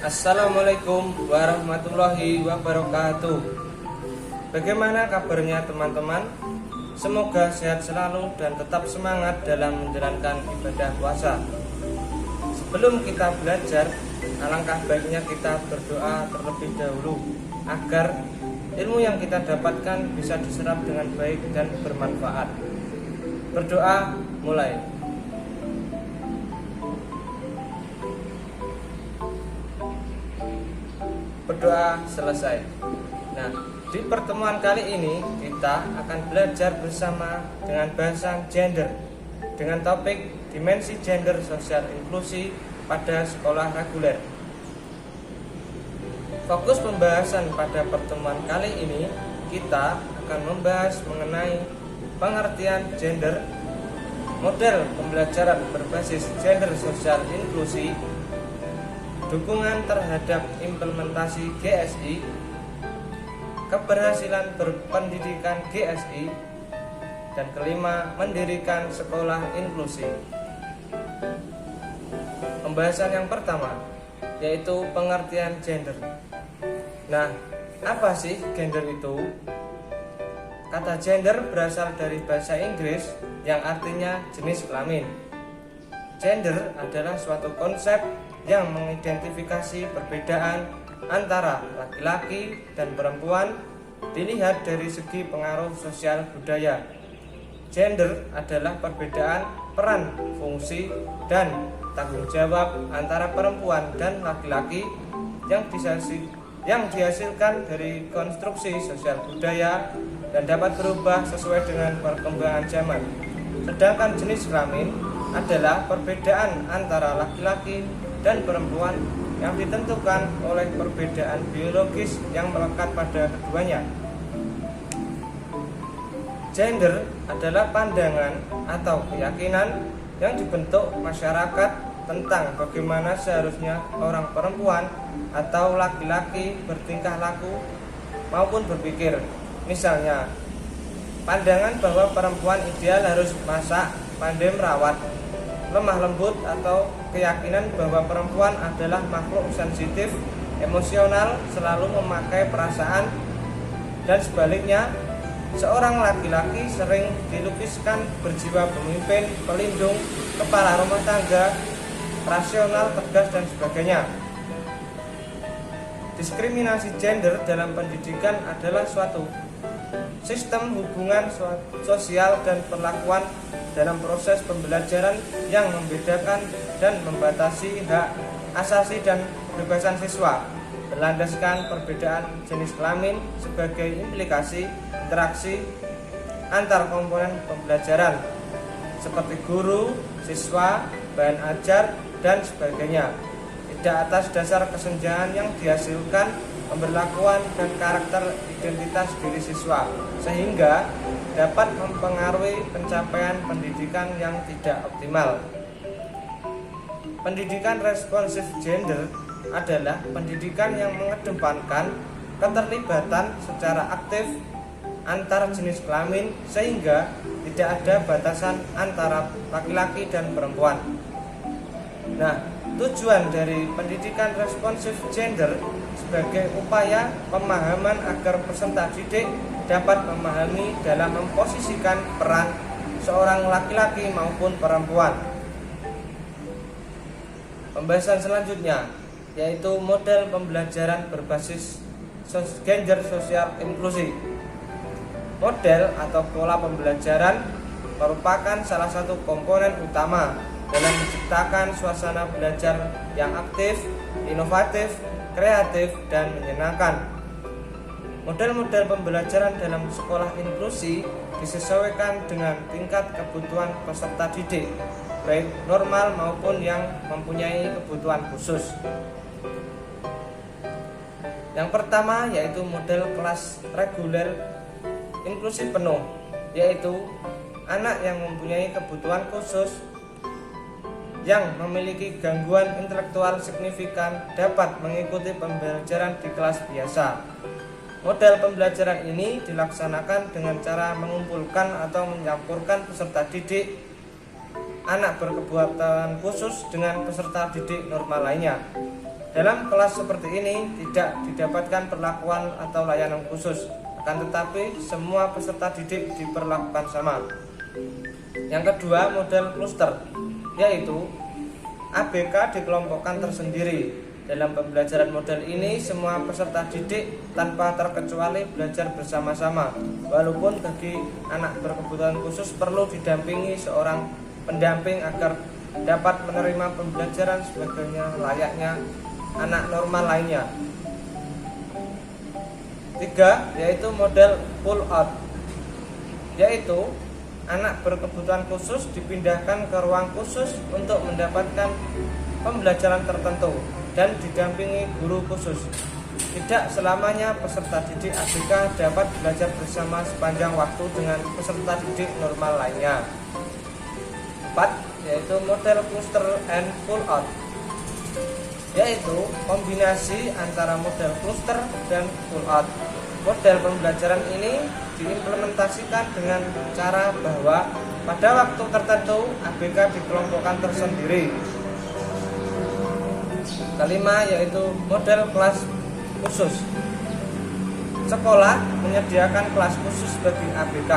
Assalamualaikum warahmatullahi wabarakatuh. Bagaimana kabarnya teman-teman? Semoga sehat selalu dan tetap semangat dalam menjalankan ibadah puasa. Sebelum kita belajar, alangkah baiknya kita berdoa terlebih dahulu agar ilmu yang kita dapatkan bisa diserap dengan baik dan bermanfaat. Berdoa mulai. Berdoa selesai. Nah, di pertemuan kali ini kita akan belajar bersama dengan bahasan gender dengan topik dimensi gender sosial inklusi pada sekolah reguler. Fokus pembahasan pada pertemuan kali ini kita akan membahas mengenai pengertian gender, model pembelajaran berbasis gender sosial inklusi, dukungan terhadap implementasi GSI, keberhasilan berpendidikan GSI, dan kelima, mendirikan sekolah inklusi. Pembahasan yang pertama yaitu pengertian gender. Nah, apa sih gender itu? Kata gender berasal dari bahasa Inggris yang artinya jenis kelamin. Gender adalah suatu konsep yang mengidentifikasi perbedaan antara laki-laki dan perempuan dilihat dari segi pengaruh sosial budaya. Gender adalah perbedaan peran, fungsi, dan tanggung jawab antara perempuan dan laki-laki yang dihasilkan dari konstruksi sosial budaya dan dapat berubah sesuai dengan perkembangan zaman. Sedangkan jenis kelamin adalah perbedaan antara laki-laki dan perempuan yang ditentukan oleh perbedaan biologis yang melekat pada keduanya. Gender adalah pandangan atau keyakinan yang dibentuk masyarakat tentang bagaimana seharusnya orang perempuan atau laki-laki bertingkah laku maupun berpikir. Misalnya, pandangan bahwa perempuan ideal harus masak, pandai merawat, lemah lembut, atau keyakinan bahwa perempuan adalah makhluk sensitif, emosional, selalu memakai perasaan, dan sebaliknya, seorang laki-laki sering dilukiskan berjiwa pemimpin, pelindung, kepala rumah tangga, rasional, tegas, dan sebagainya. Diskriminasi gender dalam pendidikan adalah suatu sistem hubungan sosial dan perlakuan dalam proses pembelajaran yang membedakan dan membatasi hak asasi dan kebebasan siswa berlandaskan perbedaan jenis kelamin sebagai implikasi interaksi antar komponen pembelajaran seperti guru, siswa, bahan ajar, dan sebagainya, tidak atas dasar kesenjangan yang dihasilkan pemberlakuan dan karakter identitas diri siswa, sehingga dapat mempengaruhi pencapaian pendidikan yang tidak optimal. Pendidikan responsif gender adalah pendidikan yang mengedepankan keterlibatan secara aktif antar jenis kelamin sehingga tidak ada batasan antara laki-laki dan perempuan. Nah, tujuan dari pendidikan responsif gender sebagai upaya pemahaman agar peserta didik dapat memahami dalam memposisikan peran seorang laki-laki maupun perempuan. Pembahasan selanjutnya yaitu model pembelajaran berbasis gender sosial inklusi. Model atau pola pembelajaran merupakan salah satu komponen utama dalam menciptakan suasana belajar yang aktif, inovatif, kreatif, dan menyenangkan. Model-model pembelajaran dalam sekolah inklusi disesuaikan dengan tingkat kebutuhan peserta didik, baik normal maupun yang mempunyai kebutuhan khusus. Yang pertama yaitu model kelas reguler inklusi penuh, yaitu anak yang mempunyai kebutuhan khusus yang memiliki gangguan intelektual signifikan dapat mengikuti pembelajaran di kelas biasa. Model pembelajaran ini dilaksanakan dengan cara mengumpulkan atau mencampurkan peserta didik anak berkebutuhan khusus dengan peserta didik normal lainnya. Dalam kelas seperti ini tidak didapatkan perlakuan atau layanan khusus, akan tetapi semua peserta didik diperlakukan sama. Yang kedua, model cluster, yaitu ABK dikelompokkan tersendiri. Dalam pembelajaran model ini, semua peserta didik tanpa terkecuali belajar bersama-sama. Walaupun bagi anak berkebutuhan khusus perlu didampingi seorang pendamping agar dapat menerima pembelajaran sebagaimana layaknya anak normal lainnya. 3, yaitu model pull out, yaitu anak berkebutuhan khusus dipindahkan ke ruang khusus untuk mendapatkan pembelajaran tertentu dan didampingi guru khusus. Tidak selamanya peserta didik ABK dapat belajar bersama sepanjang waktu dengan peserta didik normal lainnya. 4, yaitu model cluster and pull out, yaitu kombinasi antara model cluster dan pull out. Model pembelajaran ini diimplementasikan dengan cara bahwa pada waktu tertentu ABK dikelompokkan tersendiri. Kelima, yaitu model kelas khusus. Sekolah menyediakan kelas khusus bagi ABK.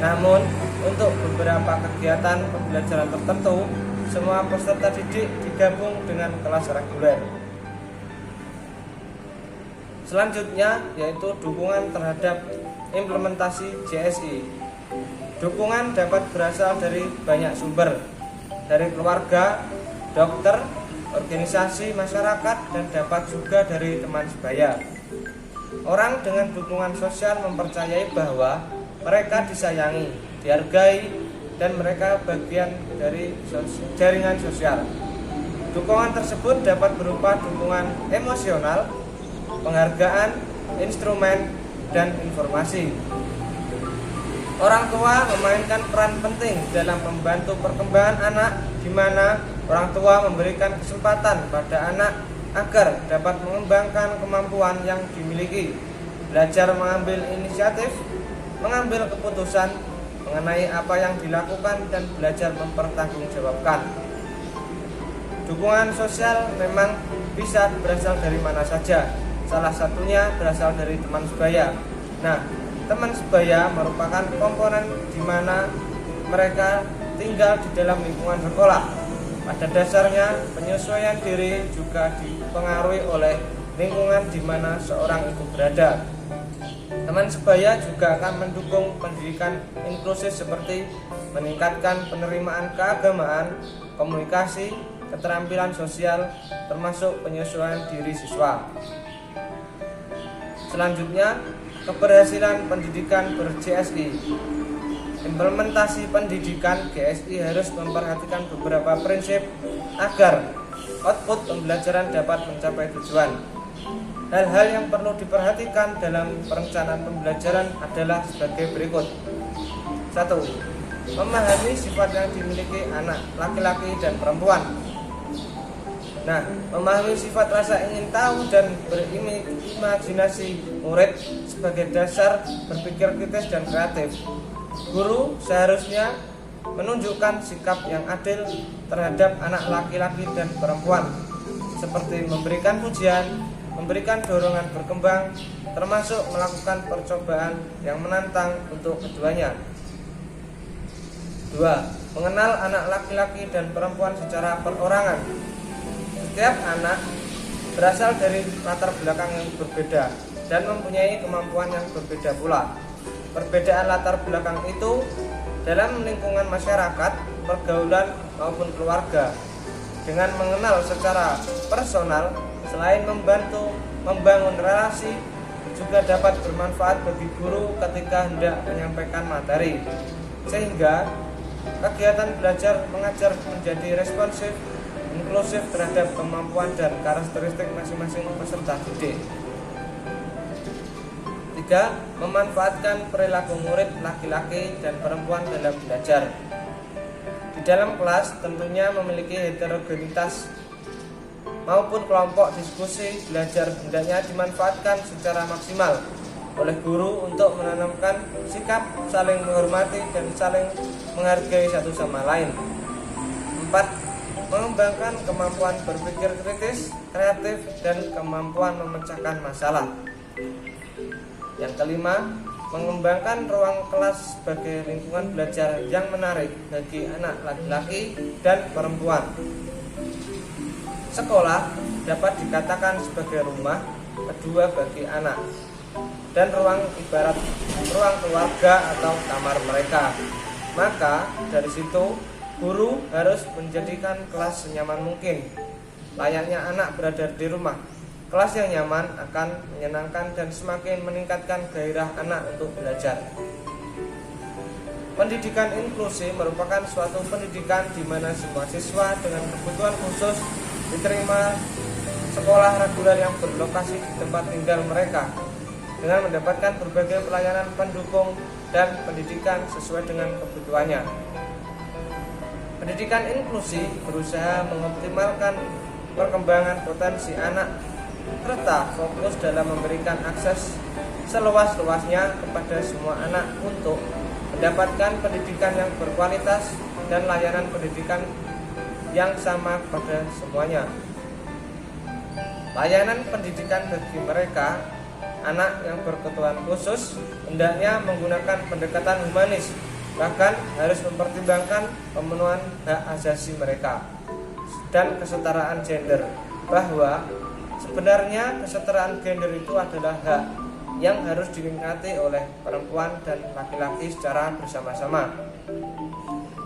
Namun, untuk beberapa kegiatan pembelajaran tertentu, semua peserta didik digabung dengan kelas reguler. Selanjutnya, yaitu dukungan terhadap implementasi JSI. Dukungan dapat berasal dari banyak sumber, dari keluarga, dokter, organisasi masyarakat, dan dapat juga dari teman sebaya. Orang dengan dukungan sosial mempercayai bahwa mereka disayangi, dihargai, dan mereka bagian dari jaringan sosial. Dukungan tersebut dapat berupa dukungan emosional, penghargaan, instrumen, dan informasi. Orang tua memainkan peran penting dalam membantu perkembangan anak, di mana orang tua memberikan kesempatan pada anak agar dapat mengembangkan kemampuan yang dimiliki, belajar mengambil inisiatif, mengambil keputusan mengenai apa yang dilakukan, dan belajar mempertanggungjawabkan. Dukungan sosial memang bisa berasal dari mana saja. Salah satunya berasal dari teman sebaya. Nah, teman sebaya merupakan komponen di mana mereka tinggal di dalam lingkungan sekolah. Pada dasarnya, penyesuaian diri juga dipengaruhi oleh lingkungan di mana seorang itu berada. Teman sebaya juga akan mendukung pendidikan inklusif seperti meningkatkan penerimaan keagamaan, komunikasi, keterampilan sosial, termasuk penyesuaian diri siswa. Selanjutnya, keberhasilan pendidikan ber-GSI. Implementasi pendidikan GSI harus memperhatikan beberapa prinsip agar output pembelajaran dapat mencapai tujuan. Hal-hal yang perlu diperhatikan dalam perencanaan pembelajaran adalah sebagai berikut. 1. Memahami sifat yang dimiliki anak laki-laki dan perempuan. Nah, memahami sifat rasa ingin tahu dan berimajinasi murid sebagai dasar berpikir kritis dan kreatif. Guru seharusnya menunjukkan sikap yang adil terhadap anak laki-laki dan perempuan, seperti memberikan pujian, memberikan dorongan berkembang, termasuk melakukan percobaan yang menantang untuk keduanya. 2. Mengenal anak laki-laki dan perempuan secara perorangan. Setiap anak berasal dari latar belakang yang berbeda dan mempunyai kemampuan yang berbeda pula. Perbedaan latar belakang itu dalam lingkungan masyarakat, pergaulan, maupun keluarga. Dengan mengenal secara personal, selain membantu membangun relasi, juga dapat bermanfaat bagi guru ketika hendak menyampaikan materi, sehingga kegiatan belajar mengajar menjadi responsif, inklusif terhadap kemampuan dan karakteristik masing-masing peserta didik. 3. Memanfaatkan perilaku murid laki-laki dan perempuan dalam belajar. Di dalam kelas tentunya memiliki heterogenitas maupun kelompok diskusi belajar hendaknya dimanfaatkan secara maksimal oleh guru untuk menanamkan sikap saling menghormati dan saling menghargai satu sama lain. 4. mengembangkan kemampuan berpikir kritis, kreatif, dan kemampuan memecahkan masalah. Yang kelima, mengembangkan ruang kelas sebagai lingkungan belajar yang menarik bagi anak laki-laki dan perempuan. Sekolah dapat dikatakan sebagai rumah kedua bagi anak dan ibarat ruang keluarga atau kamar mereka. Maka dari situ guru harus menjadikan kelas senyaman mungkin. Layaknya anak berada di rumah, kelas yang nyaman akan menyenangkan dan semakin meningkatkan gairah anak untuk belajar. Pendidikan inklusi merupakan suatu pendidikan di mana semua siswa dengan kebutuhan khusus diterima sekolah reguler yang berlokasi di tempat tinggal mereka dengan mendapatkan berbagai pelayanan pendukung dan pendidikan sesuai dengan kebutuhannya. Pendidikan inklusi berusaha mengoptimalkan perkembangan potensi anak serta fokus dalam memberikan akses seluas-luasnya kepada semua anak untuk mendapatkan pendidikan yang berkualitas dan layanan pendidikan yang sama kepada semuanya. Layanan pendidikan bagi mereka anak yang berkebutuhan khusus hendaknya menggunakan pendekatan humanis, bahkan harus mempertimbangkan pemenuhan hak asasi mereka dan kesetaraan gender, bahwa sebenarnya kesetaraan gender itu adalah hak yang harus dinikmati oleh perempuan dan laki-laki secara bersama-sama.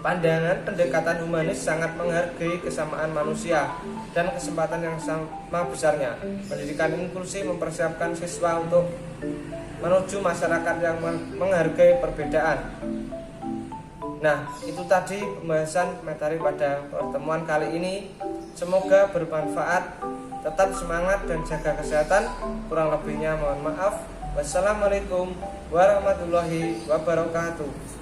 Pandangan pendekatan humanis sangat menghargai kesamaan manusia dan kesempatan yang sama besarnya. Pendidikan inklusi mempersiapkan siswa untuk menuju masyarakat yang menghargai perbedaan. Nah, itu tadi pembahasan materi pada pertemuan kali ini. Semoga bermanfaat. Tetap semangat dan jaga kesehatan. Kurang lebihnya mohon maaf. Wassalamualaikum warahmatullahi wabarakatuh.